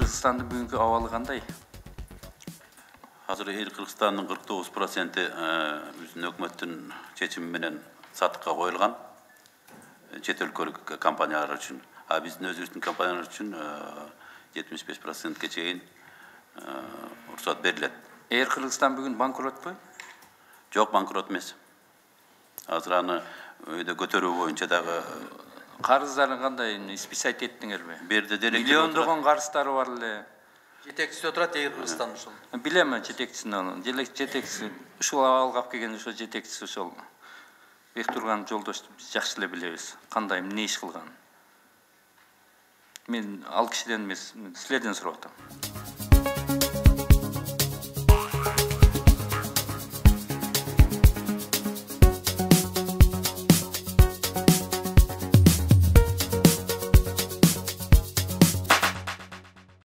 Кыргызстандын бүгүнкү абалы кандай? Hazır Kırgızistan'ın 49% bizim hükümetin çeçimi satışa koyulgan chet өлкөлүк компаниялар için. Біздің өзіміздің компаниялар için 75%-ке чейин уруксат берилет. Эйр Кыргызстан бүгүн банкрот бу? Жок, банкрот эмес. Азыр аны өйдө көтөрүү боюнча дагы Карыздарын кандай списать эттиңерби? берди делек. Миллиондогон карыздары бар эле. Жетекчиси отурат Эйр Кыргызстан ушул. Билем жетекчисин, жетекчиси ушул абалга алып келген ошо жетекчиси ошол. Бектурган жолдошту биз жакшы эле билебиз. Кандай эмне иш кылган. Мен ал кишиден эмес, силерден сурап атам.